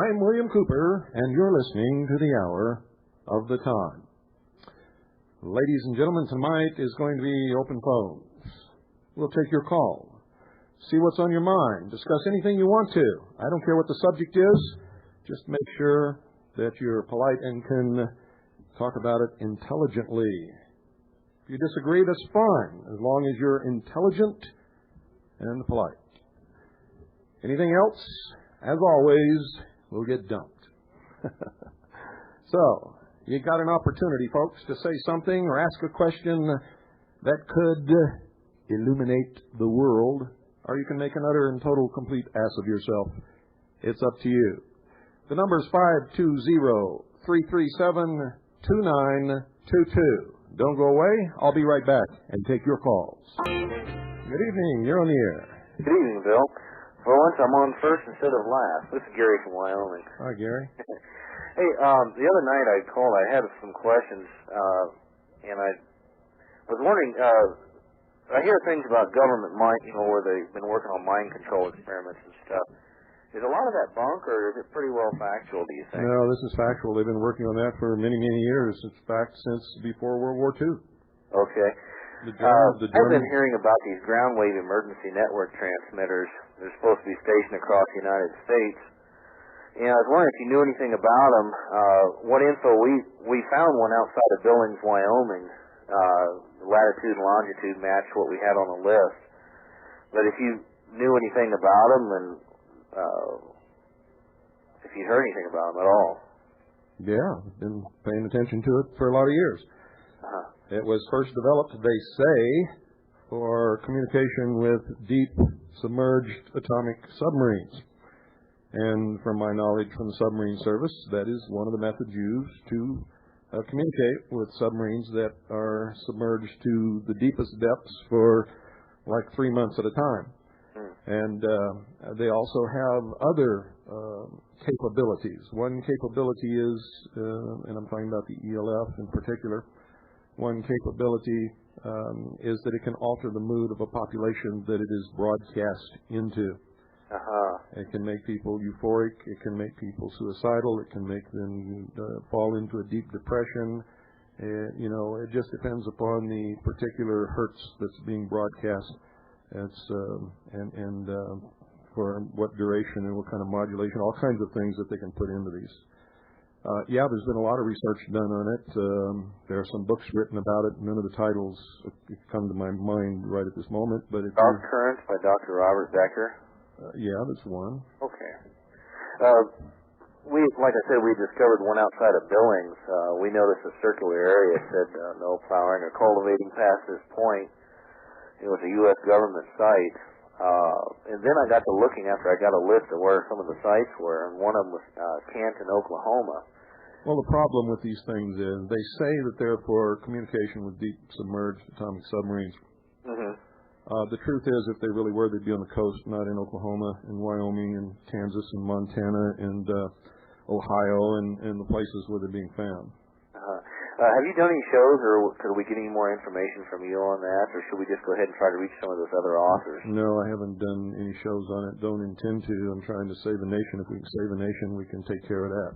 I'm William Cooper, and you're listening to the Hour of the Con. Ladies and gentlemen, tonight is going to be open phones. We'll take your call. See what's on your mind. Discuss anything you want to. I don't care what the subject is. Just make sure that you're polite and can talk about it intelligently. If you disagree, that's fine, as long as you're intelligent and polite. Anything else, as always, will get dumped. So, you got an opportunity, folks, to say something or ask a question that could illuminate the world, or you can make an utter and total complete ass of yourself. It's up to you. The number is 520-337-2922. Don't go away. I'll be right back and take your calls. Good evening. You're on the air. Good evening, Bill. For once, I'm on first instead of last. This is Gary from Wyoming. Hi, Gary. Hey, the other night I called. I had some questions, and I was wondering. I hear things about government mine, where they've been working on mind control experiments and stuff. Is a lot of that bunk, or is it pretty well factual, do you think? No, this is factual. They've been working on that for many, many years. In fact, since before World War II. Okay. I've been hearing about these ground wave emergency network transmitters. They're supposed to be stationed across the United States. And I was wondering if you knew anything about them. What info? We found one outside of Billings, Wyoming. Latitude and longitude matched what we had on the list. But if you knew anything about them, and if you heard anything about them at all. Yeah, I've been paying attention to it for a lot of years. It was first developed, they say, for communication with deep submerged atomic submarines. And from my knowledge from the submarine service, that is one of the methods used to communicate with submarines that are submerged to the deepest depths for like 3 months at a time. And they also have other capabilities. One capability is, and I'm talking about the ELF in particular, one capability is that it can alter the mood of a population that it is broadcast into. It can make people euphoric. It can make people suicidal. It can make them fall into a deep depression. It just depends upon the particular hertz that's being broadcast. It's and for what duration and what kind of modulation, all kinds of things that they can put into these. There's been a lot of research done on it. There are some books written about it. None of the titles come to my mind right at this moment. But Dark Currents by Dr. Robert Becker. That's one. Okay. Like I said, we discovered one outside of Billings. We noticed a circular area said no plowing or cultivating past this point. It was a U.S. government site. And then I got to looking after I got a list of where some of the sites were, and one of them was Canton, Oklahoma. Well, the problem with these things is they say that they're for communication with deep submerged atomic submarines. The truth is, if they really were, they'd be on the coast, not in Oklahoma, and Wyoming, and Kansas, and Montana, and Ohio, and the places where they're being found. Have you done any shows, or could we get any more information from you on that, or should we just go ahead and try to reach some of those other authors? No, I haven't done any shows on it. Don't intend to. I'm trying to save the nation. If we can save a nation, we can take care of that.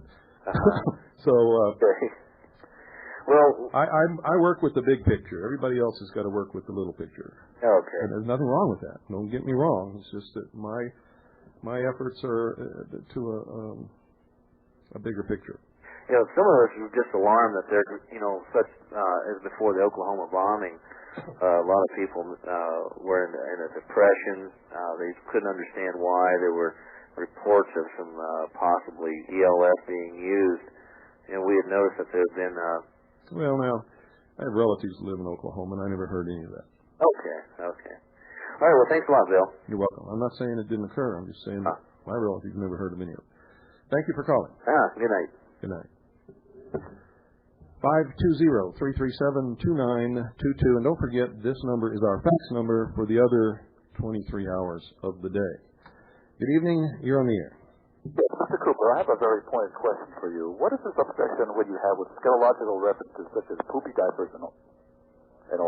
Okay. Well, I work with the big picture. Everybody else has got to work with the little picture. Okay. And there's nothing wrong with that. Don't get me wrong. It's just that my efforts are to a bigger picture. Some of us were just alarmed that there, such as before the Oklahoma bombing, a lot of people were in a depression. They couldn't understand why. There were reports of some possibly ELF being used, and we had noticed that there had been. Well, now, I have relatives who live in Oklahoma, and I never heard any of that. Okay. All right, well, thanks a lot, Bill. You're welcome. I'm not saying it didn't occur. I'm just saying that my relatives never heard of any of it. Thank you for calling. Good night. Good night. 520-337-2922. And don't forget, this number is our fax number for the other 23 hours of the day. Good evening. You're on the air. Mr. Cooper, I have a very pointed question for you. What is this obsession when you have with scatological references such as poopy diapers and all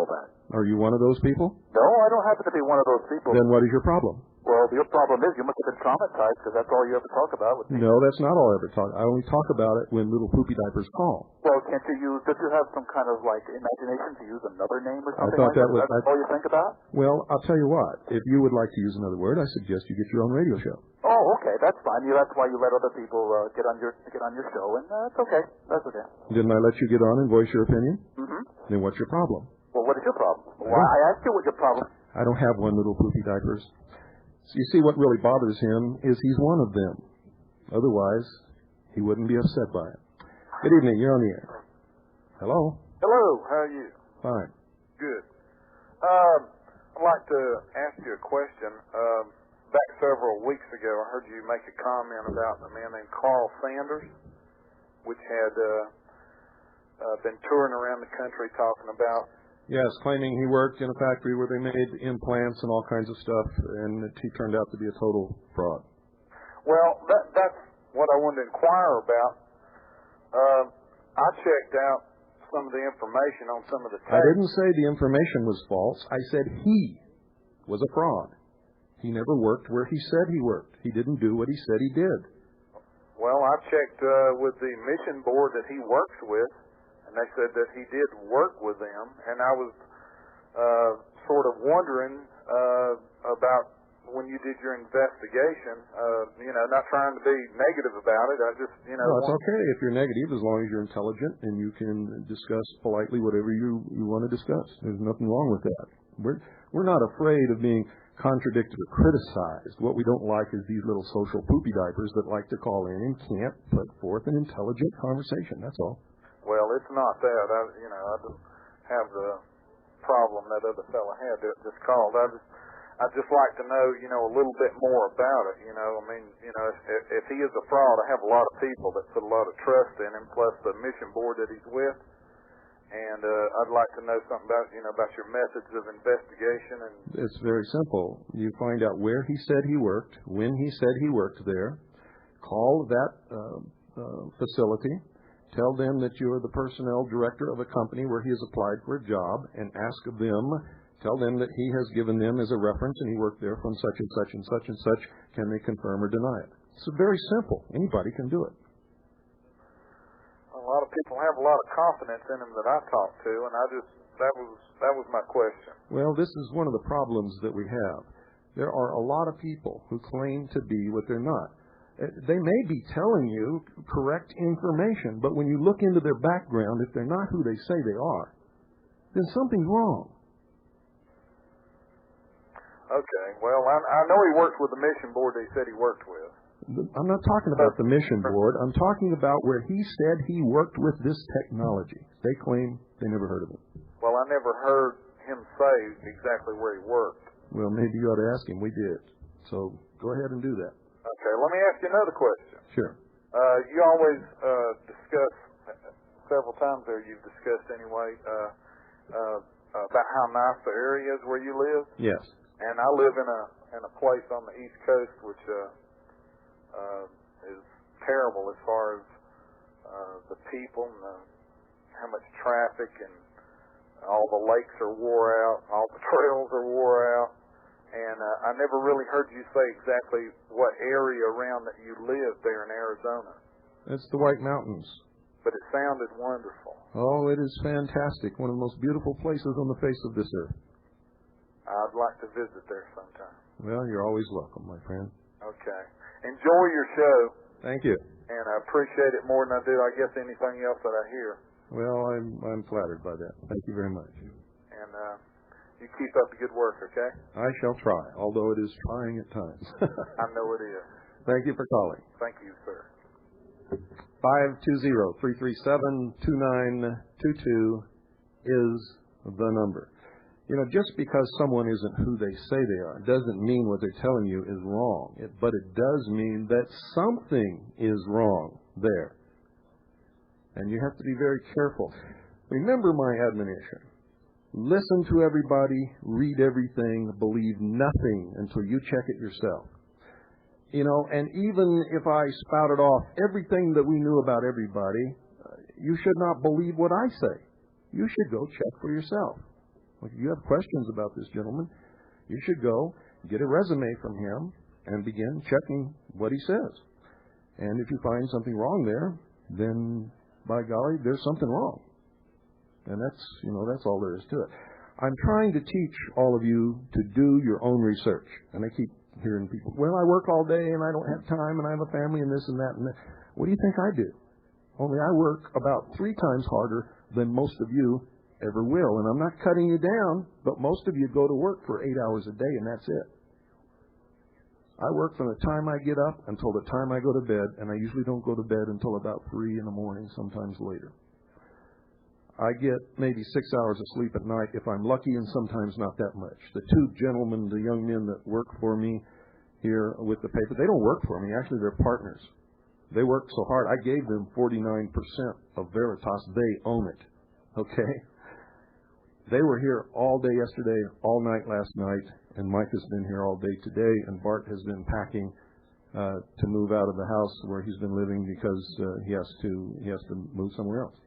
that? Are you one of those people? No, I don't happen to be one of those people. Then what is your problem? Well, your problem is you must have been traumatized because that's all you ever talk about. No, that's not all I ever talk. I only talk about it when little poopy diapers call. Well, can't you use, did you have some kind of, like, imagination to use another name or something? I thought like that was... That's all you think about? Well, I'll tell you what. If you would like to use another word, I suggest you get your own radio show. Oh, okay, that's fine. That's why you let other people get on your show, and that's okay. That's okay. Didn't I let you get on and voice your opinion? Mm-hmm. Then what's your problem? Well, what is your problem? Well, I asked you what your problem. I don't have one, little poopy diapers. So you see, what really bothers him is he's one of them. Otherwise, he wouldn't be upset by it. Good evening. You're on the air. Hello. Hello. How are you? Fine. Good. I'd like to ask you a question. Back several weeks ago, I heard you make a comment about a man named Carl Sanders, which had been touring around the country talking about... Yes, claiming he worked in a factory where they made implants and all kinds of stuff, and he turned out to be a total fraud. Well, that's what I wanted to inquire about. I checked out some of the information on some of the tapes. I didn't say the information was false. I said he was a fraud. He never worked where he said he worked. He didn't do what he said he did. Well, I checked with the mission board that he works with, and they said that he did work with them, and I was sort of wondering about when you did your investigation, not trying to be negative about it. I just, No, it's okay if you're negative as long as you're intelligent and you can discuss politely whatever you want to discuss. There's nothing wrong with that. We're not afraid of being contradicted or criticized. What we don't like is these little social poopy diapers that like to call in and can't put forth an intelligent conversation. That's all. Well, it's not that. I don't have the problem that other fella had that just called. I'd just like to know, a little bit more about it. If he is a fraud, I have a lot of people that put a lot of trust in him, plus the mission board that he's with. And I'd like to know something about, about your methods of investigation. And it's very simple. You find out where he said he worked, when he said he worked there, call that facility, tell them that you're the personnel director of a company where he has applied for a job, and ask them, tell them that he has given them as a reference and he worked there from such and such and such and such. Can they confirm or deny it? It's very simple. Anybody can do it. A lot of people have a lot of confidence in him that I talk to, and that was my question. Well, this is one of the problems that we have. There are a lot of people who claim to be what they're not. They may be telling you correct information, but when you look into their background, if they're not who they say they are, then something's wrong. Okay. Well, I know he works with the mission board that he said he worked with. I'm not talking about the mission board. I'm talking about where he said he worked with this technology. They claim they never heard of it. Well, I never heard him say exactly where he worked. Well, maybe you ought to ask him. We did. So go ahead and do that. Okay. Let me ask you another question. Sure. You always discuss, several times there you've discussed anyway, about how nice the area is where you live. Yes. And I live in a place on the East Coast which is terrible as far as the people and how much traffic, and all the lakes are wore out, all the trails are wore out. And I never really heard you say exactly what area around that you live there in Arizona. It's the White Mountains. But it sounded wonderful. Oh, it is fantastic. One of the most beautiful places on the face of this earth. I'd like to visit there sometime. Well, you're always welcome, my friend. Okay. Enjoy your show. Thank you. And I appreciate it more than I do, I guess, anything else that I hear. Well, I'm flattered by that. Thank you very much. And you keep up the good work, okay? I shall try, although it is trying at times. I know it is. Thank you for calling. Thank you, sir. 520-337-2922 is the number. Just because someone isn't who they say they are doesn't mean what they're telling you is wrong. But it does mean that something is wrong there. And you have to be very careful. Remember my admonition. Listen to everybody, read everything, believe nothing until you check it yourself. And even if I spouted off everything that we knew about everybody, you should not believe what I say. You should go check for yourself. If you have questions about this gentleman, you should go get a resume from him and begin checking what he says. And if you find something wrong there, then by golly, there's something wrong. And that's all there is to it. I'm trying to teach all of you to do your own research. And I keep hearing people, well, I work all day and I don't have time and I have a family and this and that and that. What do you think I do? Only I work about 3 times harder than most of you ever will. And I'm not cutting you down, but most of you go to work for 8 hours a day and that's it. I work from the time I get up until the time I go to bed, and I usually don't go to bed until about 3 in the morning, sometimes later. I get maybe 6 hours of sleep at night if I'm lucky, and sometimes not that much. The 2 gentlemen, the young men that work for me here with the paper, they don't work for me. Actually, they're partners. They work so hard. I gave them 49% of Veritas. They own it. Okay? They were here all day yesterday, all night last night, and Mike has been here all day today, and Bart has been packing to move out of the house where he's been living because he has to move somewhere else.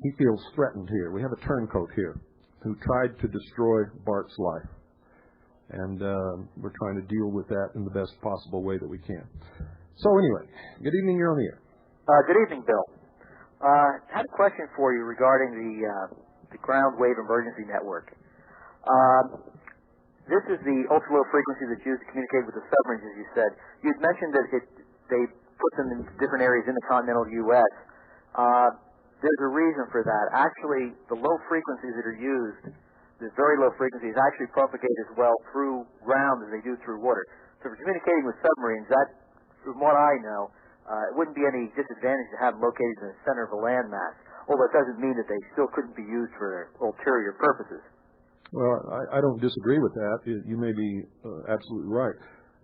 He feels threatened here. We have a turncoat here who tried to destroy Bart's life, and we're trying to deal with that in the best possible way that we can. So anyway, good evening. You're on the air. Good evening, Bill. I had a question for you regarding the ground wave emergency network. This is the ultra-low frequency that's used to communicate with the submarines, as you said. You'd mentioned that they put them in different areas in the continental U.S. There's a reason for that. Actually, the low frequencies that are used, the very low frequencies, actually propagate as well through ground as they do through water. So for communicating with submarines, that, from what I know, it wouldn't be any disadvantage to have them located in the center of a landmass, although it doesn't mean that they still couldn't be used for ulterior purposes. Well, I don't disagree with that. You may be absolutely right.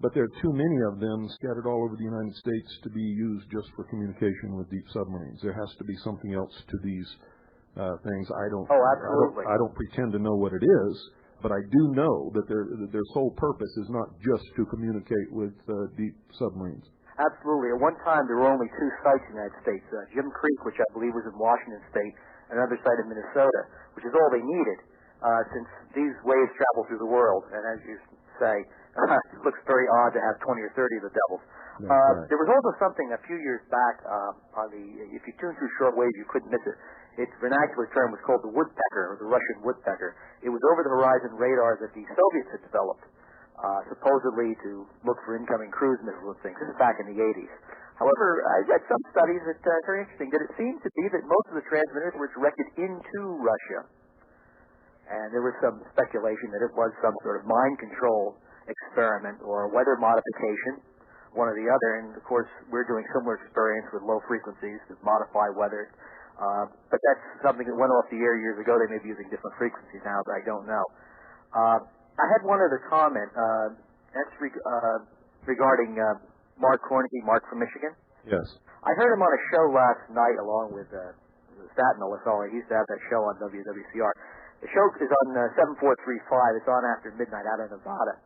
But there are too many of them scattered all over the United States to be used just for communication with deep submarines. There has to be something else to these things. I don't pretend to know what it is, but I do know that their sole purpose is not just to communicate with deep submarines. Absolutely. At one time, there were only 2 sites in the United States, Jim Creek, which I believe was in Washington State, and another site in Minnesota, which is all they needed, since these waves travel through the world. And as you say, it looks very odd to have 20 or 30 of the devils. Right. There was also something a few years back if you tune through shortwave, you couldn't miss it. Its vernacular term was called the woodpecker, or the Russian woodpecker. It was over-the-horizon radar that the Soviets had developed, supposedly to look for incoming cruise missiles and things. This is back in the 80s. However, I read some studies that are very interesting, that it seems to be that most of the transmitters were directed into Russia. And there was some speculation that it was some sort of mind control experiment or weather modification, one or the other. And, of course, we're doing similar experience with low frequencies to modify weather. But that's something that went off the air years ago. They may be using different frequencies now, but I don't know. I had one other comment. That's regarding Mark Kornke, Mark from Michigan. Yes. I heard him on a show last night along with Staten Island. He used to have that show on WWCR. The show is on 7435. It's on after midnight out of Nevada.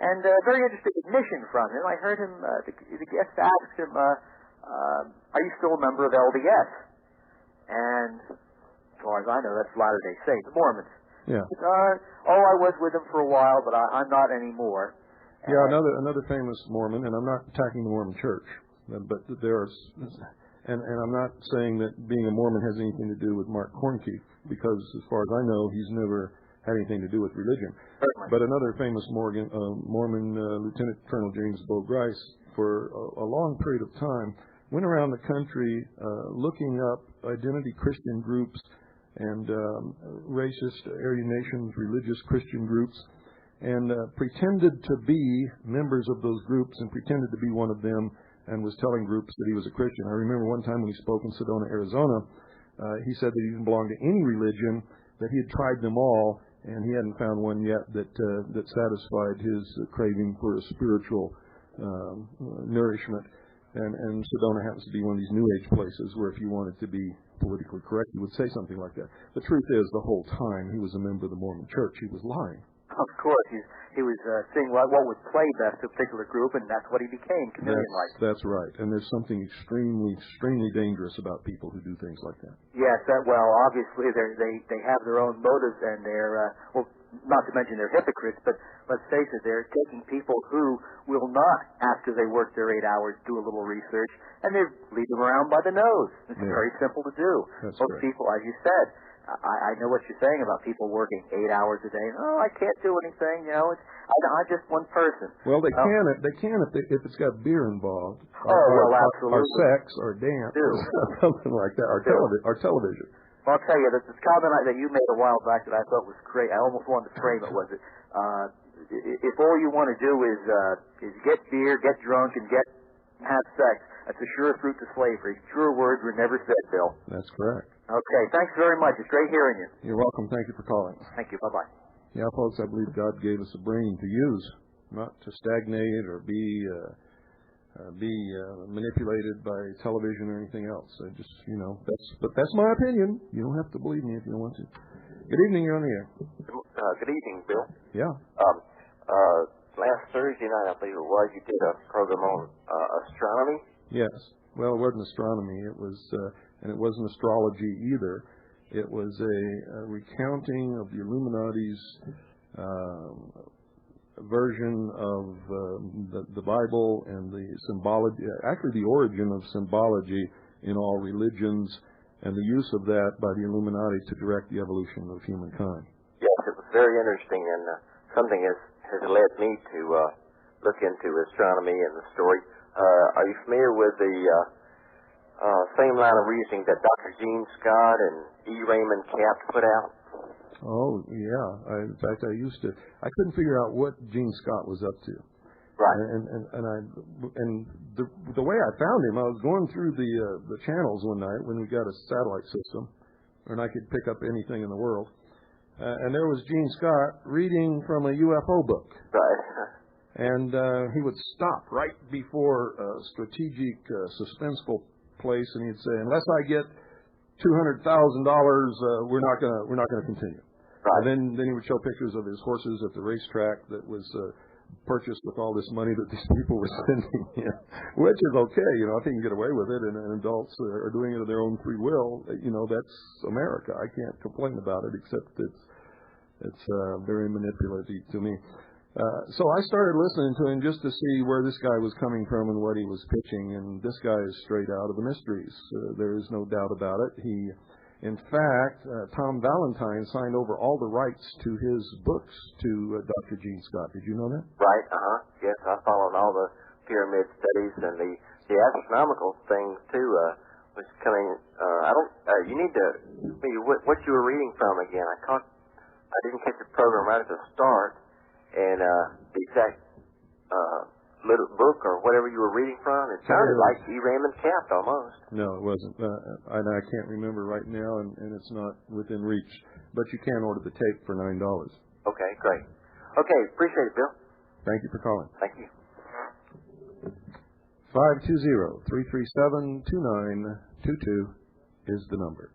And very interesting admission from him. I heard him, the guest asked him, are you still a member of LDS? And as far as I know, that's Latter-day Saints, the Mormons. Yeah. I was with him for a while, but I'm not anymore. Yeah, another famous Mormon, and I'm not attacking the Mormon Church, but there are, and I'm not saying that being a Mormon has anything to do with Mark Kornke, because as far as I know, he's never had anything to do with religion. Certainly. But another famous Mormon, Lieutenant Colonel James Bo Grice, for a long period of time, went around the country looking up identity Christian groups and racist Aryan nations, religious Christian groups, and pretended to be members of those groups and pretended to be one of them and was telling groups that he was a Christian. I remember one time when he spoke in Sedona, Arizona, he said that he didn't belong to any religion, that he had tried them all, and he hadn't found one yet that satisfied his craving for a spiritual nourishment. And Sedona happens to be one of these New Age places where if you wanted to be politically correct, you would say something like that. The truth is, the whole time he was a member of the Mormon Church, he was lying. Of course, he was seeing what would play best to a particular group, and that's what he became, chameleon-like. That's right. And there's something extremely, extremely dangerous about people who do things like that. Yes, obviously they have their own motives, and they're not to mention they're hypocrites, but let's face it, they're taking people who will not, after they work their 8 hours, do a little research, and they lead them around by the nose. It's very simple to do. That's Most correct. people, as you said, I know what you're saying about people working 8 hours a day. Oh, I can't do anything. I'm just one person. Well, they can if it's got beer involved. Absolutely. Or sex, or dance, or something like that, or television. Well, I'll tell you, this comment that you made a while back that I thought was great. I almost wanted to frame it. Was it? If all you want to do is get beer, get drunk, and have sex, that's the surest route to slavery. Truer words were never said, Bill. That's correct. Okay, thanks very much. It's great hearing you. You're welcome. Thank you for calling. Thank you. Bye-bye. Yeah, folks, I believe God gave us a brain to use, not to stagnate or be manipulated by television or anything else. That's my opinion. You don't have to believe me if you don't want to. Good evening. You're on the air. Good evening, Bill. Yeah. Last Thursday night, I believe it was, you did a program on astronomy. Yes. Well, it wasn't astronomy. It was, and it wasn't astrology either. It was a recounting of the Illuminati's version of the Bible and the symbology, actually the origin of symbology in all religions, and the use of that by the Illuminati to direct the evolution of humankind. Yes, it was very interesting, and something has led me to look into astronomy and the story. Are you familiar with the same line of reasoning that Dr. Gene Scott and E. Raymond Capt put out? Oh, yeah. In fact, I couldn't figure out what Gene Scott was up to. Right. And the way I found him, I was going through the channels one night when we got a satellite system, and I could pick up anything in the world. And there was Gene Scott reading from a UFO book. Right. And he would stop right before a strategic, suspenseful place, and he'd say, "Unless I get $200,000, we're not gonna continue." Right. And then he would show pictures of his horses at the racetrack that was purchased with all this money that these people were sending him, which is okay, if he can get away with it, and adults are doing it of their own free will, that's America. I can't complain about it, except it's very manipulative to me. So I started listening to him just to see where this guy was coming from and what he was pitching, and this guy is straight out of the mysteries. There is no doubt about it. In fact, Tom Valentine signed over all the rights to his books to Dr. Gene Scott. Did you know that? Right. Yes, I followed all the pyramid studies and the astronomical things too. Was coming. You need to see what you were reading from again. I didn't catch the program right at the start, and the exact little book or whatever you were reading from, it sounded like E. Raymond Capt almost. No, it wasn't. I can't remember right now, and it's not within reach. But you can order the tape for $9. Okay, great. Okay, appreciate it, Bill. Thank you for calling. Thank you. 520-337-2922 is the number.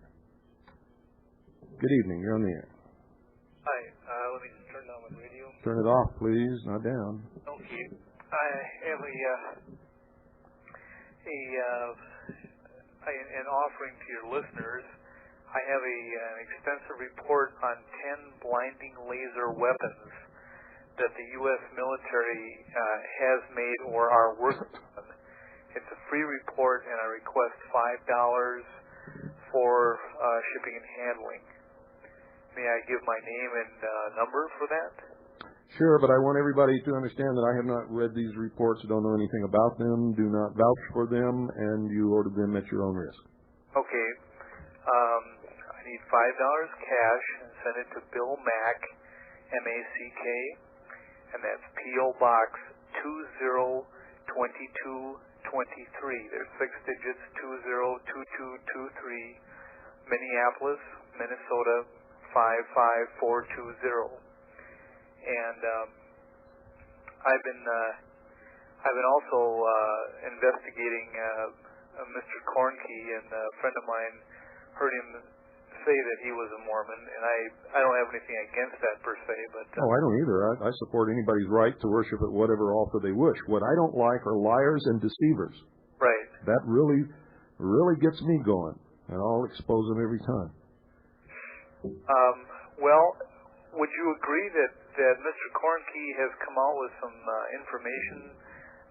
Good evening. You're on the air. Hi. Let me just turn down my radio. Turn it off, please. Not down. Okay. I have an offering to your listeners. I have an extensive report on 10 blinding laser weapons that the U.S. military has made or are working on. It's a free report, and I request $5 for shipping and handling. May I give my name and number for that? Sure, but I want everybody to understand that I have not read these reports, don't know anything about them, do not vouch for them, and you order them at your own risk. Okay. I need $5 cash and send it to Bill Mack, M-A-C-K, and that's P.O. Box 202223. There's 6 digits, 202223, Minneapolis, Minnesota, 55420. And I've been also investigating Mr. Kornke, and a friend of mine heard him say that he was a Mormon, and I don't have anything against that per se, but I don't either. I support anybody's right to worship at whatever altar they wish. What I don't like are liars and deceivers. Right. That really gets me going, and I'll expose them every time. Well, would you agree that Mr. Kornke has come out with some information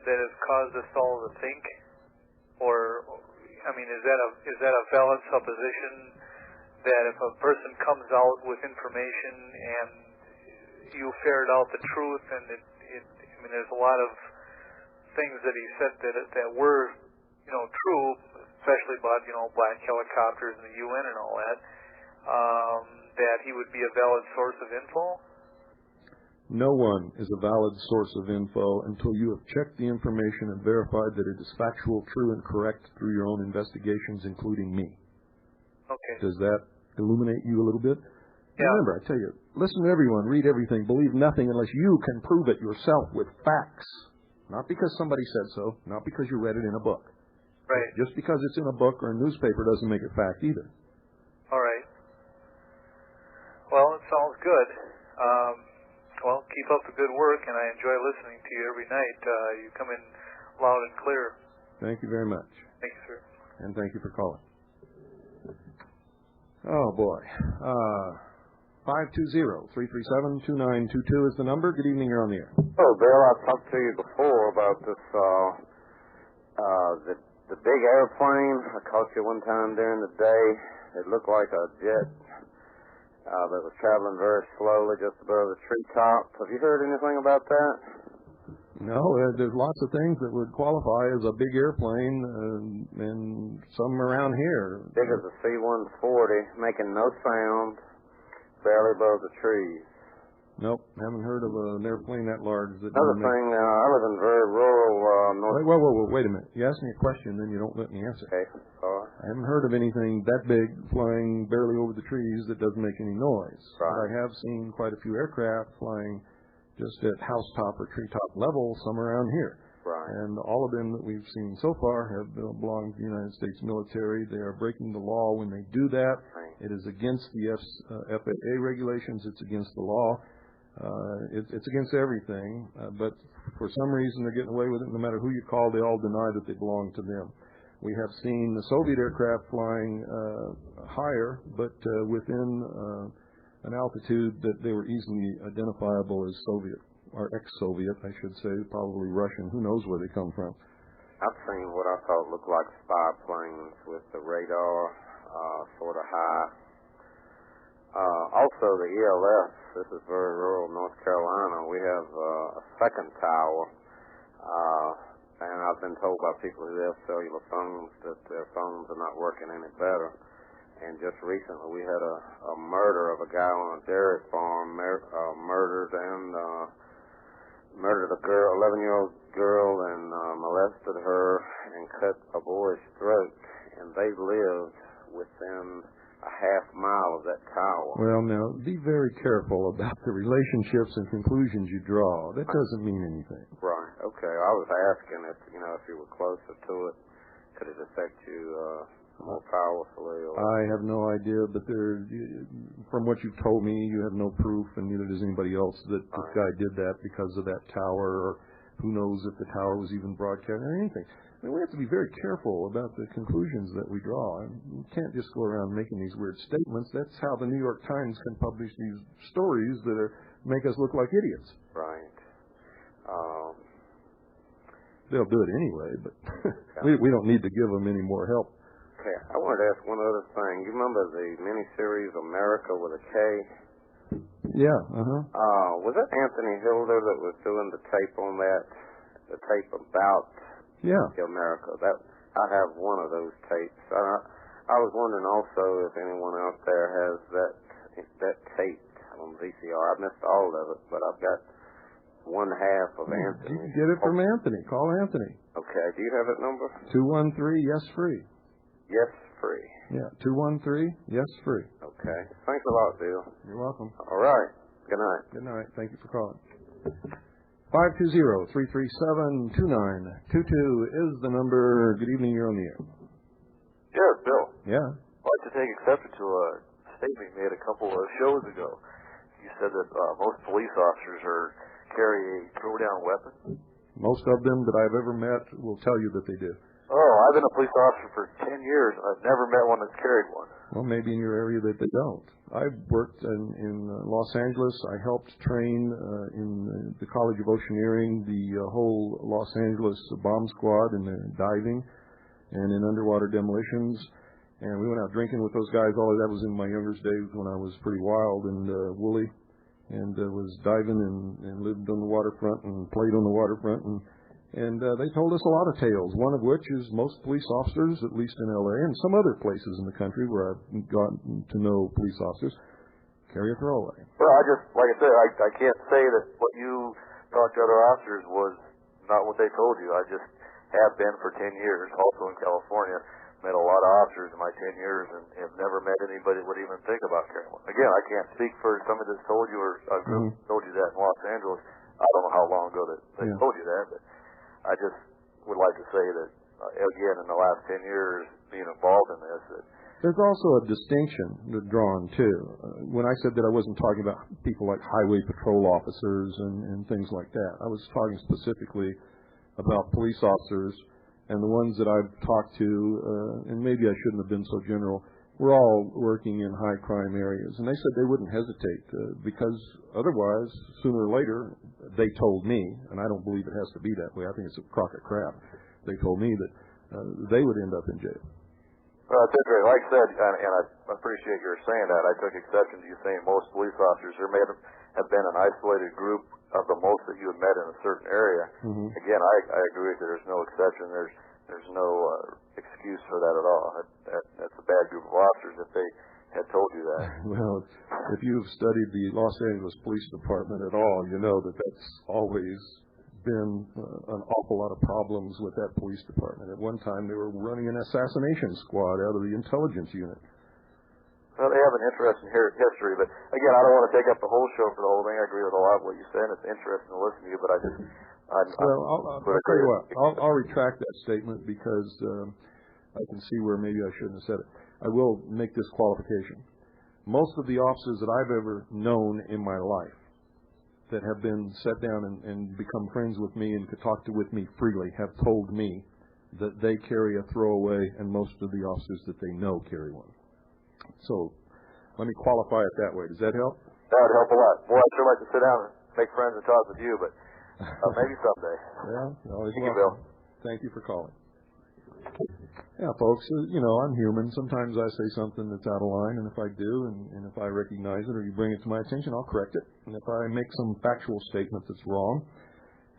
that has caused us all to think? Or, I mean, is that a valid supposition that if a person comes out with information and you ferret out the truth, and I mean, there's a lot of things that he said that were, true, especially about, black helicopters and the UN and all that, that he would be a valid source of info? No one is a valid source of info until you have checked the information and verified that it is factual, true, and correct through your own investigations, including me. Okay. Does that illuminate you a little bit? Yeah. Remember, I tell you, listen to everyone, read everything, believe nothing unless you can prove it yourself with facts. Not because somebody said so, not because you read it in a book. Right. Just because it's in a book or a newspaper doesn't make it fact either. All right. Well, it sounds good. Well, keep up the good work, and I enjoy listening to you every night. You come in loud and clear. Thank you very much. Thank you, sir. And thank you for calling. Oh, boy. 520-337-2922 is the number. Good evening. You're on the air. Oh, Bill, I've talked to you before about this, the big airplane. I caught you one time during the day. It looked like a jet that was traveling very slowly just above the treetops. Have you heard anything about that? No, there's lots of things that would qualify as a big airplane, and some around here. Big as a C-140, making no sound, barely above the trees. Nope, haven't heard of an airplane that large. Another thing, I live in very rural north. Wait a minute. You ask me a question, then you don't let me answer. Okay, sorry. I haven't heard of anything that big flying barely over the trees that doesn't make any noise. Right. But I have seen quite a few aircraft flying just at housetop or treetop level, some around here. Right. And all of them that we've seen so far have belonged to the United States military. They are breaking the law when they do that. Right. It is against the FAA regulations. It's against the law. It's against everything. But for some reason, they're getting away with it. No matter who you call, they all deny that they belong to them. We have seen the Soviet aircraft flying higher, but within an altitude that they were easily identifiable as Soviet, or ex-Soviet, I should say, probably Russian. Who knows where they come from? I've seen what I thought looked like spy planes with the radar sort of high. Also, the ELS, this is very rural North Carolina. We have a second tower, and I've been told by people who have cellular phones that their phones are not working any better. And just recently we had a murder of a guy on a dairy farm, murdered a girl, 11-year-old girl, and molested her and cut a boy's throat. And they lived within a half mile of that tower. Well, now, be very careful about the relationships and conclusions you draw. That doesn't mean anything. Right. Okay. I was asking if you were closer to it, could it affect you more powerfully? Or... I have no idea, but from what you've told me, you have no proof, and neither does anybody else, that this guy did that because of that tower, or who knows if the tower was even broadcast or anything. I mean, we have to be very careful about the conclusions that we draw. We can't just go around making these weird statements. That's how the New York Times can publish these stories that make us look like idiots. Right. They'll do it anyway, but we don't need to give them any more help. Okay, I wanted to ask one other thing. You remember the miniseries America with a K? Yeah, was that Anthony Hilder that was doing the tape on that? The tape about America? I have one of those tapes. I was wondering also if anyone out there has that tape on VCR. I missed all of it, but I've got one half of Anthony. You can get it from Anthony. Call Anthony. Okay. Do you have that number? 213-YES-FREE. Yes, free. Yeah, 213-YES-FREE. Okay. Thanks a lot, Bill. You're welcome. All right. Good night. Good night. Thank you for calling. 520-337-2922 is the number. Good evening. You're on the air. Yes, Bill. Yeah. I'd like to take exception to a statement you made a couple of shows ago. You said that most police officers carry a throw-down weapon. Most of them that I've ever met will tell you that they do. Oh, I've been a police officer for 10 years. I've never met one that's carried one. Well, maybe in your area that they don't. I worked in Los Angeles. I helped train in the College of Oceaneering the whole Los Angeles bomb squad in the diving and in underwater demolitions. And we went out drinking with those guys. All of that was in my youngest days when I was pretty wild and woolly, and was diving and lived on the waterfront and played on the waterfront. And they told us a lot of tales, one of which is most police officers, at least in L.A. and some other places in the country where I've gotten to know police officers, carry a throwaway. Well, I just, like I said, I can't say that what you talked to other officers was not what they told you. I just have been for 10 years, also in California. Met a lot of officers in my 10 years and have never met anybody that would even think about carrying one. Again, I can't speak for somebody that's told you or a group told you that in Los Angeles. I don't know how long ago that they told you that, but I just would like to say that, again, in the last 10 years being involved in this, that there's also a distinction drawn, too. When I said that I wasn't talking about people like highway patrol officers and things like that, I was talking specifically about police officers, and the ones that I've talked to, and maybe I shouldn't have been so general, we're all working in high crime areas. And they said they wouldn't hesitate because otherwise, sooner or later, they told me, and I don't believe it has to be that way. I think it's a crock of crap. They told me that they would end up in jail. Well, that's interesting. Like I said, and I appreciate your saying that. I took exception to you saying most police officers. There may have been an isolated group of the most that you had met in a certain area. Again, I agree with you. There's no exception. There's no excuse for that at all. That's a bad group of officers if they had told you that. Well, if you've studied the Los Angeles Police Department at all, you know that that's always been an awful lot of problems with that police department. At one time, they were running an assassination squad out of the intelligence unit. Well, they have an interesting history, but again, I don't want to take up the whole show for the whole thing. I agree with a lot of what you said, and it's interesting to listen to you, but I'll tell you what, I'll retract that statement because I can see where maybe I shouldn't have said it. I will make this qualification. Most of the officers that I've ever known in my life that have been sat down and become friends with me and could talk with me freely have told me that they carry a throwaway, and most of the officers that they know carry one. So let me qualify it that way. Does that help? That would help a lot. Boy, I'd sure like to sit down and make friends and talk with you, but maybe someday. Yeah, always Thank you, Bill. Thank you for calling. Yeah, folks, I'm human. Sometimes I say something that's out of line, and if I do, and if I recognize it or you bring it to my attention, I'll correct it. And if I make some factual statement that's wrong,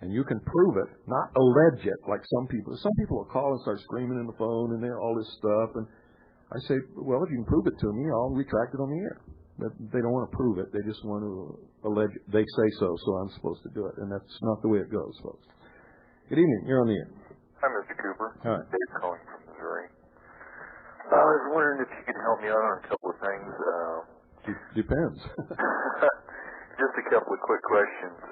and you can prove it, not allege it like some people. Some people will call and start screaming in the phone and all this stuff, and I say, well, if you can prove it to me, I'll retract it on the air. But they don't want to prove it. They just want to allege it. They say so I'm supposed to do it. And that's not the way it goes, folks. Good evening. You're on the air. Hi, Mr. Cooper. Hi. Dave calling from Missouri. I was wondering if you could help me out on a couple of things. Depends. Just a couple of quick questions.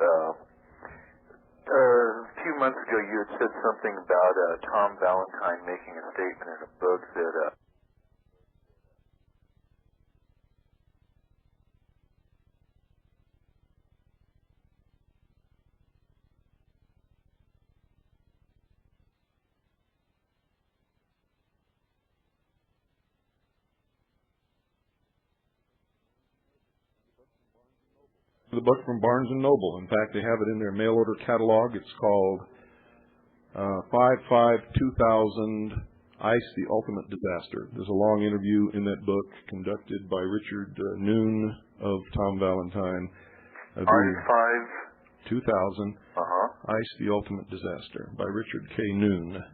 A few months ago, you had said something about Tom Valentine making a statement in a book that The book from Barnes & Noble. In fact, they have it in their mail order catalog. It's called 5/5/2000 ICE, The Ultimate Disaster. There's a long interview in that book conducted by Richard Noon of Tom Valentine. 5/5/2000 ICE, The Ultimate Disaster by Richard K. Noon.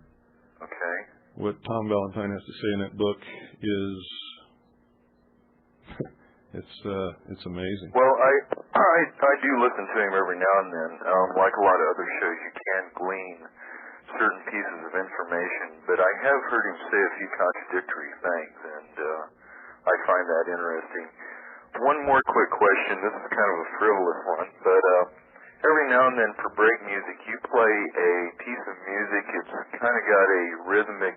Okay. What Tom Valentine has to say in that book is it's amazing. Well, I do listen to him every now and then. Like a lot of other shows, you can glean certain pieces of information, but I have heard him say a few contradictory things, and I find that interesting. One more quick question. This is kind of a frivolous one, but every now and then for break music, you play a piece of music. It's kind of got a rhythmic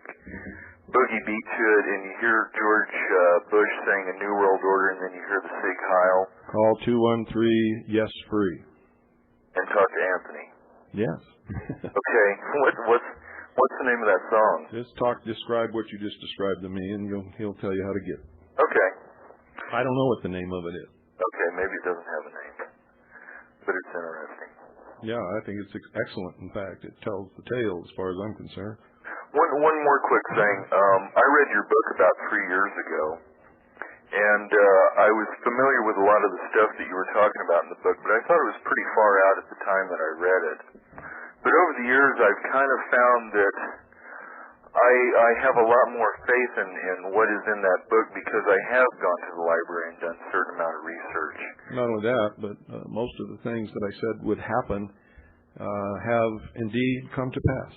boogie beat to it, and you hear George Bush saying a New World Order, and then you hear the Sig Heil. Call 213 Yes Free. And talk to Anthony. Yes. Okay. What's the name of that song? Describe what you just described to me, and he'll tell you how to get it. Okay. I don't know what the name of it is. Okay, maybe it doesn't have a name, but it's interesting. Yeah, I think it's excellent. In fact, it tells the tale as far as I'm concerned. One more quick thing. I read your book about 3 years ago, and I was familiar with a lot of the stuff that you were talking about in the book, but I thought it was pretty far out at the time that I read it. But over the years, I've kind of found that I have a lot more faith in what is in that book because I have gone to the library and done a certain amount of research. Not only that, but most of the things that I said would happen have indeed come to pass,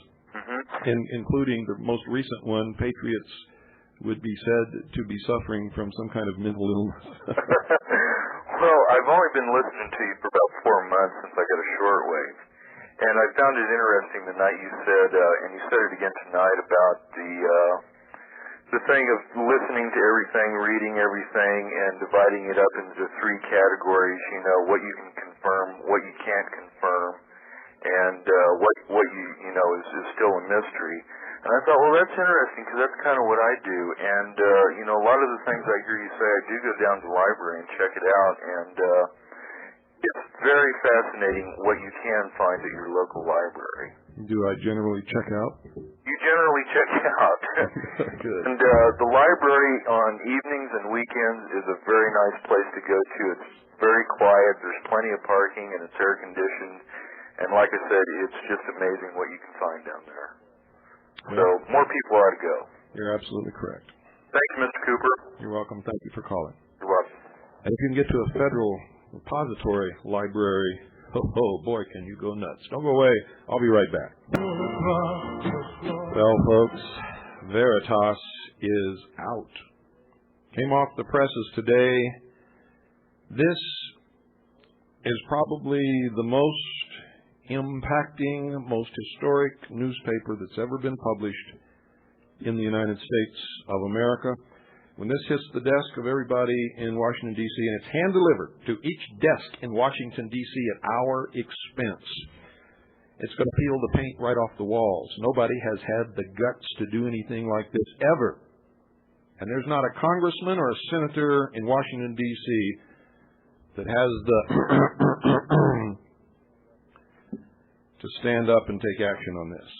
including the most recent one. Patriots would be said to be suffering from some kind of mental illness. Well, I've only been listening to you for about 4 months since I got a shortwave. And I found it interesting the night you said, and you said it again tonight, about the thing of listening to everything, reading everything, and dividing it up into 3 categories. You know, what you can confirm, what you can't confirm, and what you know is still a mystery. And I thought, well, that's interesting because that's kind of what I do. And you know, a lot of the things I hear you say, I do go down to the library and check it out, and it's very fascinating what you can find at your local library. Do I generally check out? You generally check out. Good. And the library on evenings and weekends is a very nice place to go to. It's very quiet. There's plenty of parking, and it's air conditioned. And like I said, it's just amazing what you can find down there. So more people ought to go. You're absolutely correct. Thanks, Mr. Cooper. You're welcome. Thank you for calling. You're welcome. And if you can get to a federal repository library, oh boy, can you go nuts. Don't go away. I'll be right back. Well, folks, Veritas is out. Came off the presses today. This is probably the most impacting, most historic newspaper that's ever been published in the United States of America. When this hits the desk of everybody in Washington, D.C., and it's hand-delivered to each desk in Washington, D.C. at our expense, it's going to peel the paint right off the walls. Nobody has had the guts to do anything like this ever. And there's not a congressman or a senator in Washington, D.C. that has the to stand up and take action on this.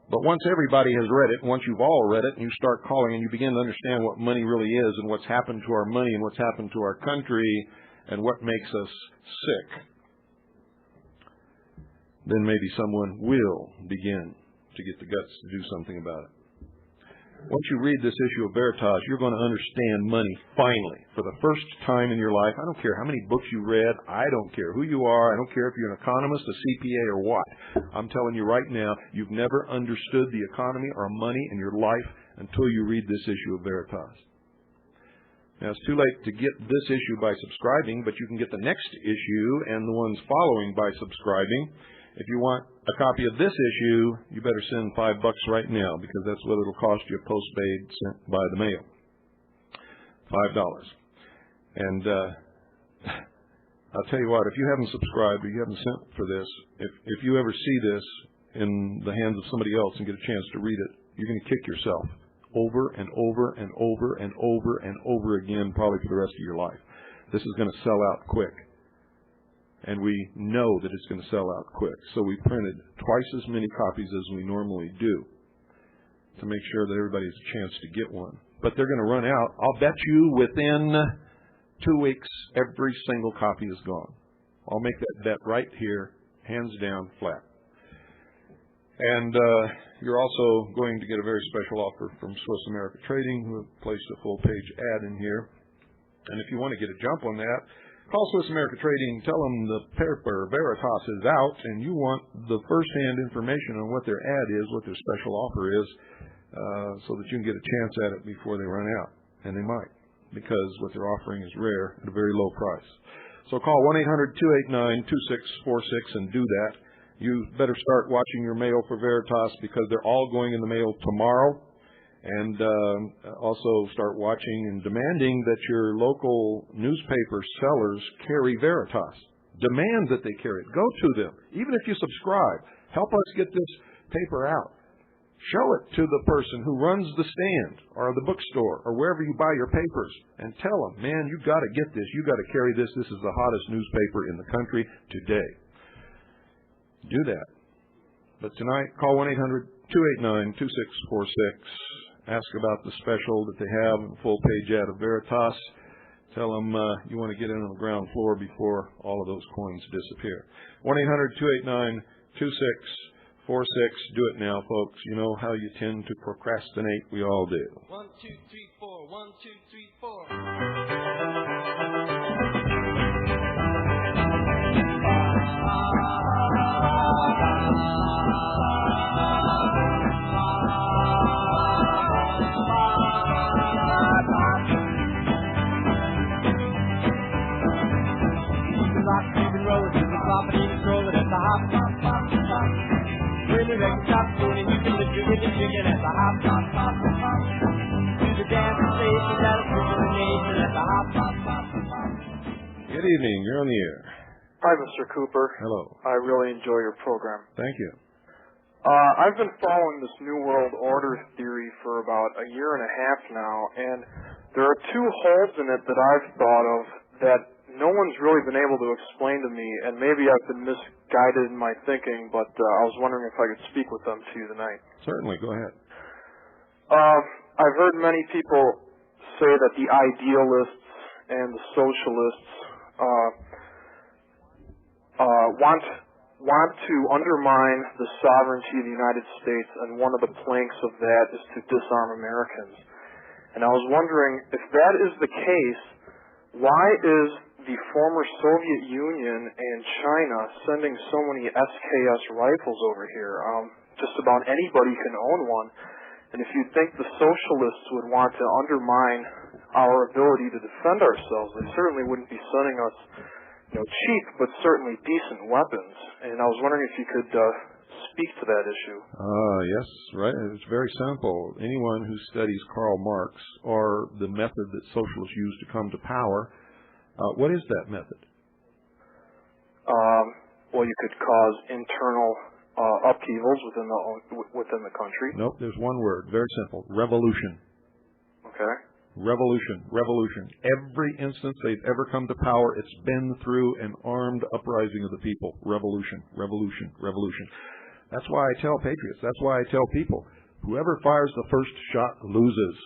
But once everybody has read it, once you've all read it, and you start calling and you begin to understand what money really is and what's happened to our money and what's happened to our country and what makes us sick, then maybe someone will begin to get the guts to do something about it. Once you read this issue of Veritas, you're going to understand money, finally, for the first time in your life. I don't care how many books you read. I don't care who you are. I don't care if you're an economist, a CPA, or what. I'm telling you right now, you've never understood the economy or money in your life until you read this issue of Veritas. Now, it's too late to get this issue by subscribing, but you can get the next issue and the ones following by subscribing. If you want a copy of this issue, you better send $5 right now, because that's what it'll cost you postpaid sent by the mail. $5. And I'll tell you what, if you haven't subscribed or you haven't sent for this, if you ever see this in the hands of somebody else and get a chance to read it, you're going to kick yourself over and over and over and over and over again, probably for the rest of your life. This is going to sell out quick. And we know that it's going to sell out quick. So we printed twice as many copies as we normally do to make sure that everybody has a chance to get one. But they're going to run out. I'll bet you within 2 weeks, every single copy is gone. I'll make that bet right here, hands down, flat. And you're also going to get a very special offer from Swiss America Trading, who have placed a full-page ad in here. And if you want to get a jump on that, call Swiss America Trading, tell them the paper Veritas is out, and you want the first-hand information on what their ad is, what their special offer is, so that you can get a chance at it before they run out. And they might, because what they're offering is rare at a very low price. So call 1-800-289-2646 and do that. You better start watching your mail for Veritas, because they're all going in the mail tomorrow. And also start watching and demanding that your local newspaper sellers carry Veritas. Demand that they carry it. Go to them. Even if you subscribe, help us get this paper out. Show it to the person who runs the stand or the bookstore or wherever you buy your papers and tell them, man, you've got to get this. You've got to carry this. This is the hottest newspaper in the country today. Do that. But tonight, call 1-800-289-2646. Ask about the special that they have, a full-page ad of Veritas. Tell them you want to get in on the ground floor before all of those coins disappear. 1-800-289-2646. Do it now, folks. You know how you tend to procrastinate. We all do. 1, 2, 3, 4. 1, 2, 3, 4. Good evening. You're on the air. Hi, Mr. Cooper. Hello. I really enjoy your program. Thank you. I've been following this New World Order theory for about a year and a half now, and there are two holes in it that I've thought of that no one's really been able to explain to me, and maybe I've been misguided in my thinking, but I was wondering if I could speak with them to you tonight. Certainly. Go ahead. I've heard many people say that the idealists and the socialists want to undermine the sovereignty of the United States, and one of the planks of that is to disarm Americans. And I was wondering, if that is the case, why is the former Soviet Union and China sending so many SKS rifles over here? Just about anybody can own one. And if you think the socialists would want to undermine our ability to defend ourselves, they certainly wouldn't be sending us, cheap but certainly decent weapons. And I was wondering if you could speak to that issue. Yes, right. It's very simple. Anyone who studies Karl Marx or the method that socialists use to come to power, what is that method? Well, you could cause internal upheavals within the country. Nope, there's one word. Very simple. Revolution. Okay. Revolution. Every instance they've ever come to power, it's been through an armed uprising of the people. Revolution. That's why I tell patriots, that's why I tell people, whoever fires the first shot loses.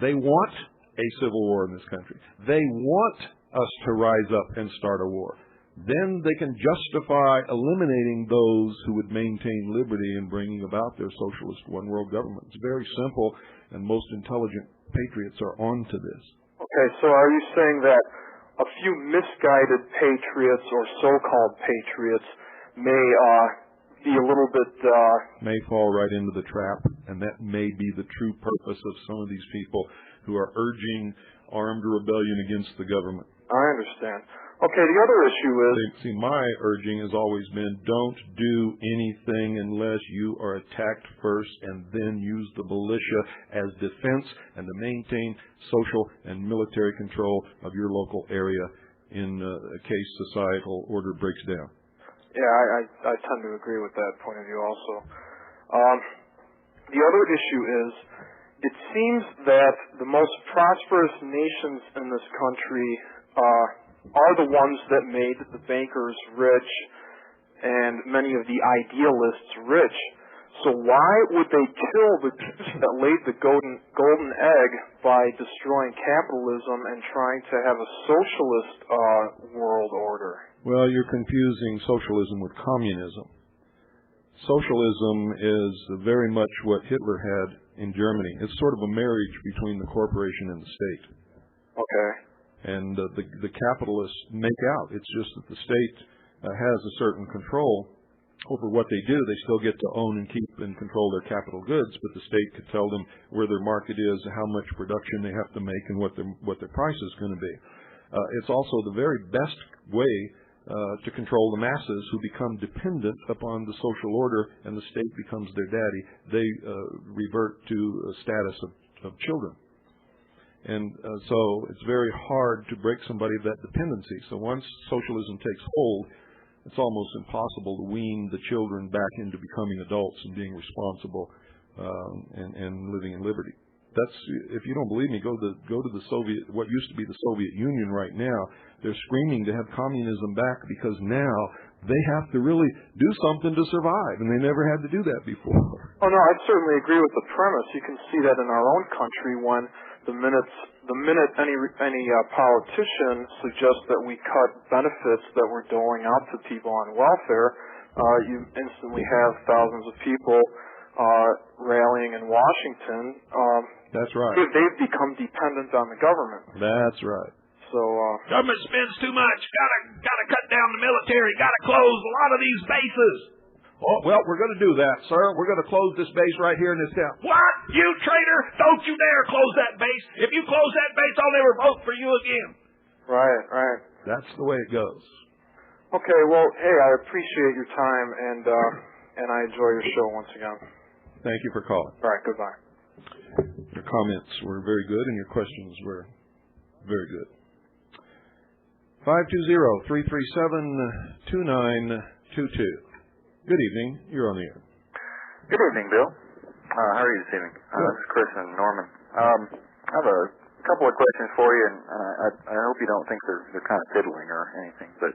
They want a civil war in this country. They want us to rise up and start a war. Then they can justify eliminating those who would maintain liberty and bringing about their socialist one-world government. It's very simple, and most intelligent patriots are on to this. Okay, so are you saying that a few misguided patriots or so-called patriots may be a little bit... may fall right into the trap, and that may be the true purpose of some of these people who are urging armed rebellion against the government. I understand. Okay, the other issue is... See, my urging has always been, don't do anything unless you are attacked first, and then use the militia as defense and to maintain social and military control of your local area in case societal order breaks down. Yeah, I tend to agree with that point of view also. The other issue is, it seems that the most prosperous nations in this country are the ones that made the bankers rich and many of the idealists rich. So why would they kill the goose that laid the golden egg by destroying capitalism and trying to have a socialist world order? Well, you're confusing socialism with communism. Socialism is very much what Hitler had in Germany. It's sort of a marriage between the corporation and the state. Okay. And the capitalists make out. It's just that the state has a certain control over what they do. They still get to own and keep and control their capital goods, but the state could tell them where their market is, how much production they have to make, and what their price is going to be. It's also the very best way to control the masses, who become dependent upon the social order, and the state becomes their daddy. They revert to a status of children. And so it's very hard to break somebody of that dependency. So once socialism takes hold, it's almost impossible to wean the children back into becoming adults and being responsible and living in liberty. That's, if you don't believe me, go to the Soviet, what used to be the Soviet Union right now. They're screaming to have communism back because now they have to really do something to survive, and they never had to do that before. Oh no, I certainly agree with the premise. You can see that in our own country when the minute any politician suggests that we cut benefits that we're doling out to people on welfare, you instantly have thousands of people rallying in Washington. That's right. They've become dependent on the government. That's right. So government spends too much. Gotta cut down the military. Gotta close a lot of these bases. Oh, well, we're going to do that, sir. We're going to close this base right here in this town. What? You traitor! Don't you dare close that base. If you close that base, I'll never vote for you again. Right. That's the way it goes. Okay, well, hey, I appreciate your time, and I enjoy your show once again. Thank you for calling. All right, goodbye. Your comments were very good, and your questions were very good. 520-337-2922. Good evening. You're on the air. Good evening, Bill. How are you this evening? This is Chris and Norman. I have a couple of questions for you, and I hope you don't think they're kind of fiddling or anything, but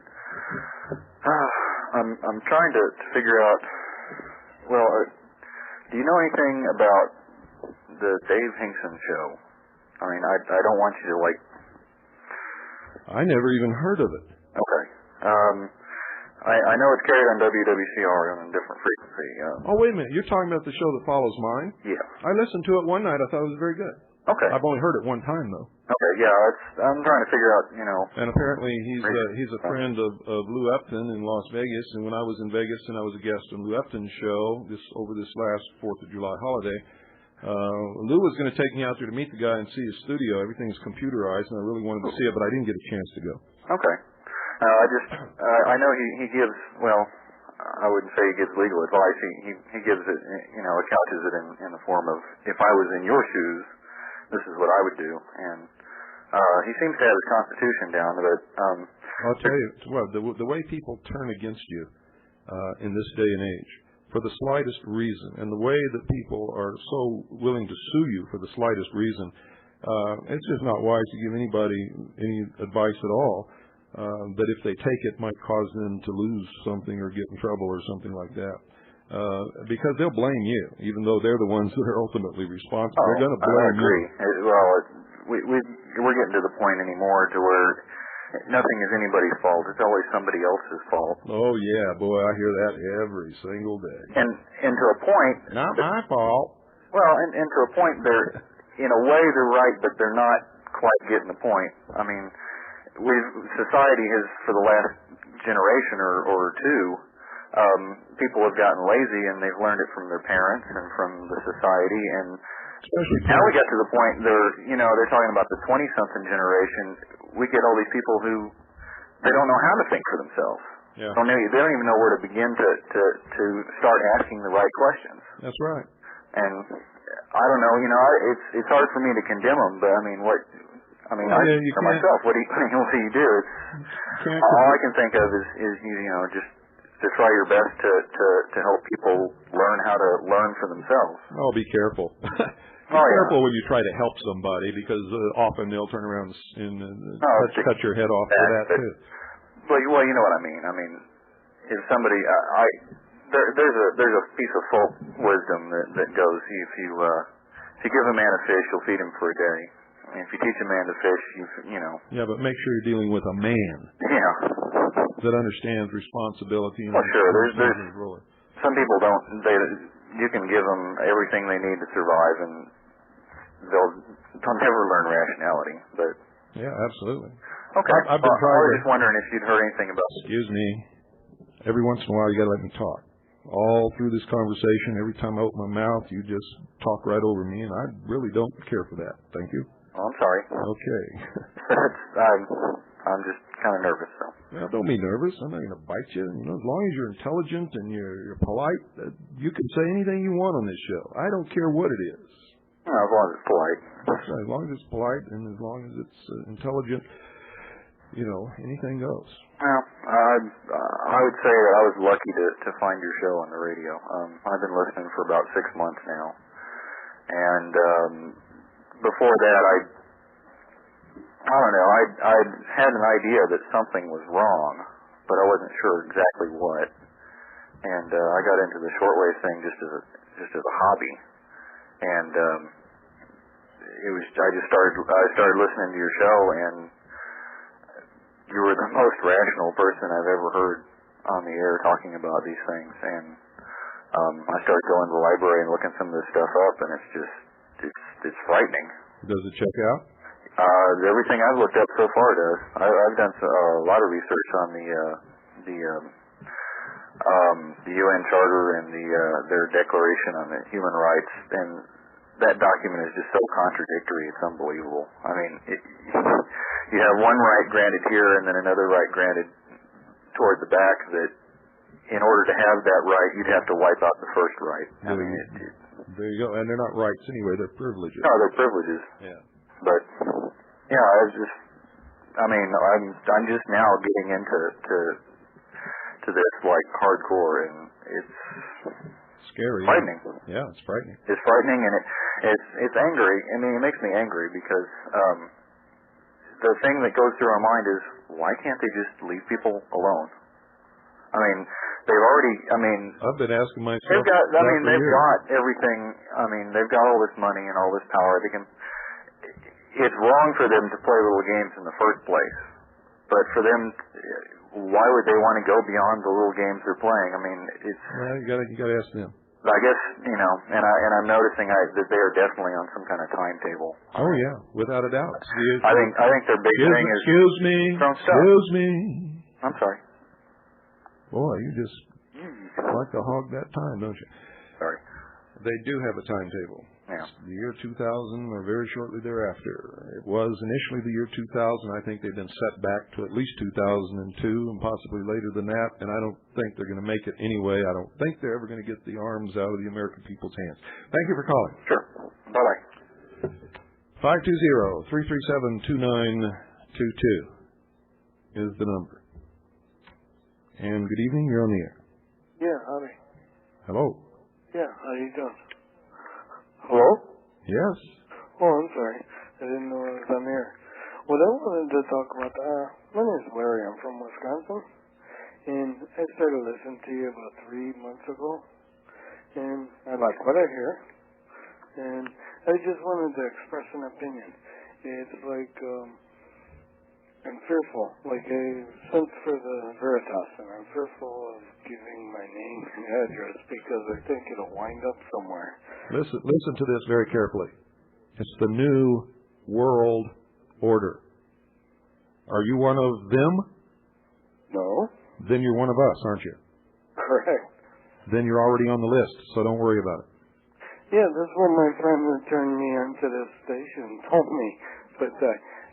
I'm trying to figure out, well, do you know anything about the Dave Hinkson show? I mean, I don't want you to, like... I never even heard of it. Okay. I know it's carried on WWCR on a different frequency. Oh, wait a minute. You're talking about the show that follows mine? Yeah. I listened to it one night. I thought it was very good. Okay. I've only heard it one time, though. Okay, yeah. I'm trying to figure out, And apparently he's a friend of Lou Upton in Las Vegas, and when I was in Vegas and I was a guest on Lou Upton's show over this last 4th of July holiday, Lou was going to take me out there to meet the guy and see his studio. Everything's computerized, and I really wanted to see it, but I didn't get a chance to go. Okay. I know he gives, well, I wouldn't say he gives legal advice. He gives it, couches it in the form of, if I was in your shoes, this is what I would do. And he seems to have his constitution down, but... I'll tell you, well, the way people turn against you in this day and age, for the slightest reason, and the way that people are so willing to sue you for the slightest reason, it's just not wise to give anybody any advice at all. That if they take it might cause them to lose something or get in trouble or something like that. Because they'll blame you, even though they're the ones that are ultimately responsible. They're going to blame I agree. you. Well, we're getting to the point anymore to where nothing is anybody's fault. It's always somebody else's fault. Oh, yeah. Boy, I hear that every single day. And to a point... Not my fault. Well, and to a point, in a way they're right, but they're not quite getting the point. I mean... society has, for the last generation or two, people have gotten lazy and they've learned it from their parents and from the society, and now we got to the point they're talking about the 20-something generation. We get all these people who they don't know how to think for themselves. Yeah. They don't even know where to begin to start asking the right questions. That's right. And I don't know, it's hard for me to condemn them, but I mean, for myself, what do you do? All I can think of is just to try your best to help people learn how to learn for themselves. Oh, be careful. Be careful when you try to help somebody, because often they'll turn around and cut your head off for that too. Well, you know what I mean. I mean, if somebody, there's a piece of folk wisdom that goes, if you give a man a fish, you'll feed him for a day. If you teach a man to fish, Yeah, but make sure you're dealing with a man. Yeah. That understands responsibility. Well, sure. There's some people don't. You can give them everything they need to survive, and they'll never learn rationality. But yeah, absolutely. Okay. I've been trying. I was just wondering if you'd heard anything about. Excuse me. Every once in a while, you got to let me talk. All through this conversation, every time I open my mouth, you just talk right over me, and I really don't care for that. Thank you. Oh, I'm sorry. Okay. I'm just kind of nervous, so. Well, don't be nervous. I'm not going to bite you. As long as you're intelligent and you're polite, you can say anything you want on this show. I don't care what it is. Well, as long as it's polite. As long as it's polite and as long as it's intelligent, anything goes. Well, I would say that I was lucky to find your show on the radio. I've been listening for about 6 months now. And before that, I don't know. I had an idea that something was wrong, but I wasn't sure exactly what. And I got into the shortwave thing just as a hobby, and I started listening to your show, and you were the most rational person I've ever heard on the air talking about these things. And I started going to the library and looking some of this stuff up, and it's frightening. Does it check out? Everything I've looked up so far does. I've done a lot of research on the UN Charter and their Declaration on the Human Rights, and that document is just so contradictory. It's unbelievable. I mean, you have one right granted here and then another right granted toward the back that in order to have that right, you'd have to wipe out the first right. There you go. And they're not rights anyway. They're privileges. No, they're privileges. Yeah. But, yeah, I'm just now getting into this, like, hardcore, and it's scary. Frightening. Yeah, it's frightening. It's frightening, and it's angry. I mean, it makes me angry because the thing that goes through our mind is, why can't they just leave people alone? I mean, they've already, I've been asking myself. They've got everything. I mean, they've got all this money and all this power. It's wrong for them to play little games in the first place. But for them, why would they want to go beyond the little games they're playing? I mean, it's. Well, you got to ask them. I guess, and I'm noticing that they are definitely on some kind of timetable. Oh yeah, without a doubt. I think their big thing is. Excuse me. I'm sorry. Boy, you just like to hog that time, don't you? Sorry. They do have a timetable. Yeah. It's the year 2000 or very shortly thereafter. It was initially the year 2000. I think they've been set back to at least 2002 and possibly later than that, and I don't think they're going to make it anyway. I don't think they're ever going to get the arms out of the American people's hands. Thank you for calling. Sure. Bye-bye. 520-337-2922 is the number. And good evening, you're on the air. Yeah, howdy. Hello. Yeah, how you doing? Hello? Yes. Oh, I'm sorry. I didn't know I was on the air. What I wanted to talk about, my name is Larry. I'm from Wisconsin. And I started listening to you about 3 months ago. And I like what I hear. And I just wanted to express an opinion. It's like, I'm fearful, like I sent for the Veritas, and I'm fearful of giving my name and address because I think it'll wind up somewhere. Listen to this very carefully. It's the New World Order. Are you one of them? No. Then you're one of us, aren't you? Correct. Then you're already on the list, so don't worry about it. Yeah, that's what my friend that turned me onto this station told me. But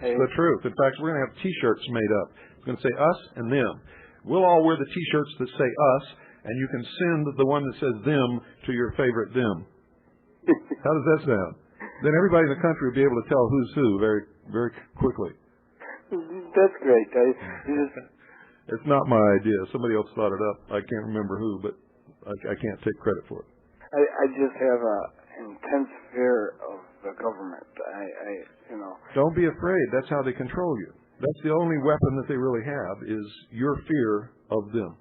it's the truth. In fact, we're going to have T-shirts made up. It's going to say us and them. We'll all wear the T-shirts that say us, and you can send the one that says them to your favorite them. How does that sound? Then everybody in the country will be able to tell who's who very, very quickly. That's great. It's not my idea. Somebody else thought it up. I can't remember who, but I can't take credit for it. I just have an intense fear of the government. Don't be afraid. That's how they control you. That's the only weapon that they really have is your fear of them.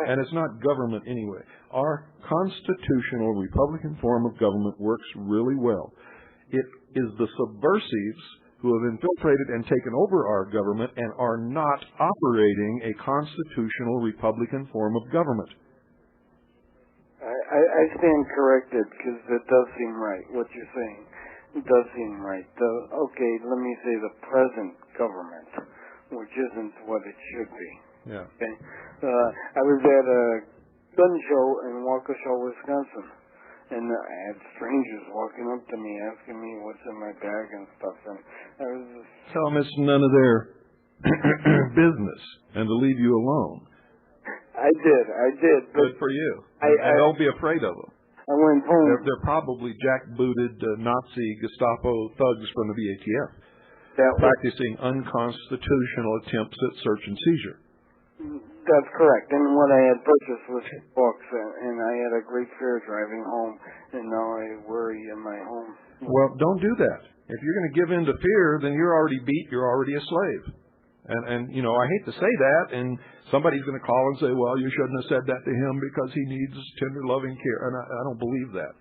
And it's not government anyway. Our constitutional Republican form of government works really well. It is the subversives who have infiltrated and taken over our government and are not operating a constitutional Republican form of government. I stand corrected because it does seem right, what you're saying. It does seem right. Okay, let me say the present government, which isn't what it should be. Yeah. Okay. I was at a gun show in Waukesha, Wisconsin, and I had strangers walking up to me asking me what's in my bag and stuff, and I was just... Tell them it's none of their business and to leave you alone. I did. Good for you. And don't be afraid of them. I went home. They're probably jackbooted Nazi Gestapo thugs from the VATF practicing unconstitutional attempts at search and seizure. That's correct. And what I had purchased was books, and I had a great fear driving home, and now I worry in my home. Well, don't do that. If you're going to give in to fear, then you're already beat. You're already a slave. And you know, I hate to say that, and somebody's going to call and say, well, you shouldn't have said that to him because he needs tender, loving care. And I don't believe that.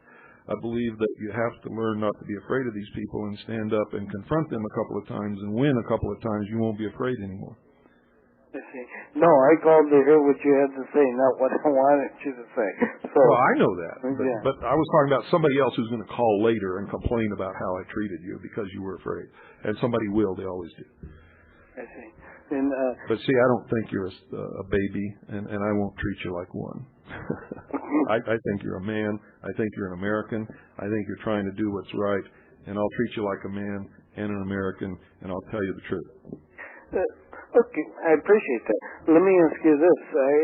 I believe that you have to learn not to be afraid of these people and stand up and confront them a couple of times and win a couple of times. You won't be afraid anymore. I see. No, I called to hear what you had to say, not what I wanted you to say. So, well, I know that. Yeah. But I was talking about somebody else who's going to call later and complain about how I treated you because you were afraid. And somebody will. They always do. I see. And, but see, I don't think you're a baby, and I won't treat you like one. I think you're a man. I think you're an American. I think you're trying to do what's right, and I'll treat you like a man and an American, and I'll tell you the truth. Okay, I appreciate that. Let me ask you this. I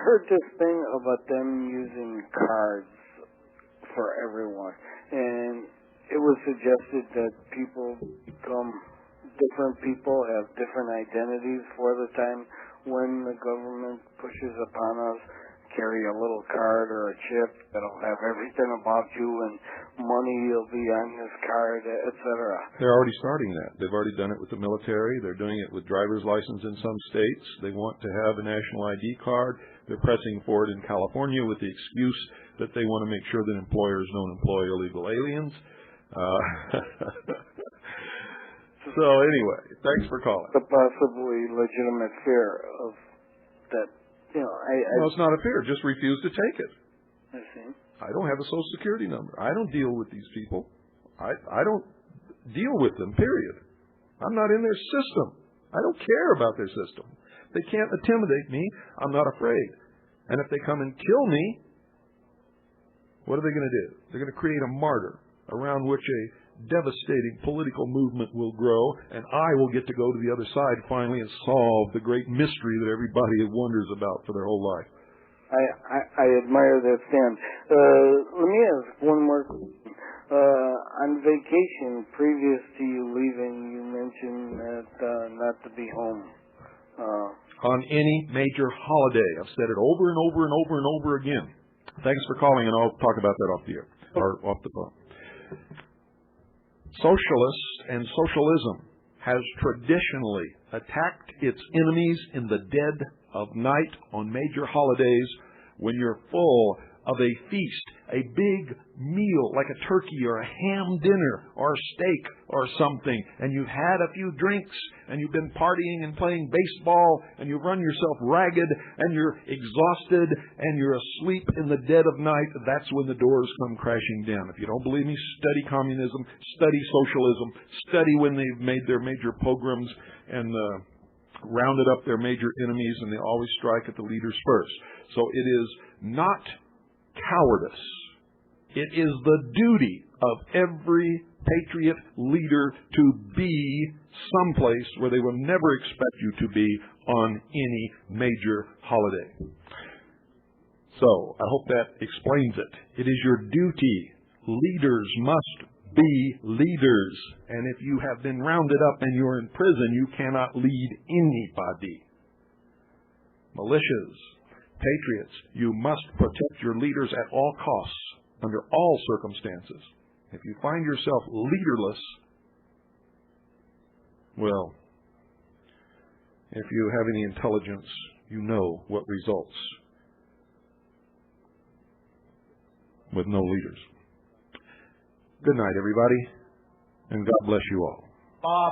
heard this thing about them using cards for everyone, and it was suggested that people become different people, have different identities for the time when the government pushes upon us, carry a little card or a chip that'll have everything about you and money will be on this card, etc. They're already starting that. They've already done it with the military. They're doing it with driver's license in some states. They want to have a national ID card. They're pressing for it in California with the excuse that they want to make sure that employers don't employ illegal aliens. So anyway, thanks for calling. The possibly legitimate fear of that, you know, well, it's not a fear. Just refuse to take it. I see. I don't have a Social Security number. I don't deal with these people. I don't deal with them, period. I'm not in their system. I don't care about their system. They can't intimidate me. I'm not afraid. And if they come and kill me, what are they going to do? They're going to create a martyr around which a devastating political movement will grow, and I will get to go to the other side finally and solve the great mystery that everybody wonders about for their whole life. I admire that stand. Let me ask one more question. On vacation, previous to you leaving, you mentioned that not to be home. On any major holiday. I've said it over and over and over and over again. Thanks for calling, and I'll talk about that off the air, or off the phone. Socialists and socialism has traditionally attacked its enemies in the dead of night on major holidays when you're full of a feast, a big meal like a turkey or a ham dinner or steak or something, and you've had a few drinks and you've been partying and playing baseball and you've run yourself ragged and you're exhausted and you're asleep in the dead of night. That's when the doors come crashing down. If you don't believe me, study communism, study socialism, study when they've made their major pogroms and rounded up their major enemies, and they always strike at the leaders first. So it is not cowardice. It is the duty of every patriot leader to be someplace where they will never expect you to be on any major holiday. So I hope that explains it. It is your duty. Leaders must be leaders. And if you have been rounded up and you're in prison, you cannot lead anybody. Militias, patriots, you must protect your leaders at all costs, under all circumstances. If you find yourself leaderless, well, if you have any intelligence, you know what results with no leaders. Good night, everybody, and God bless you all.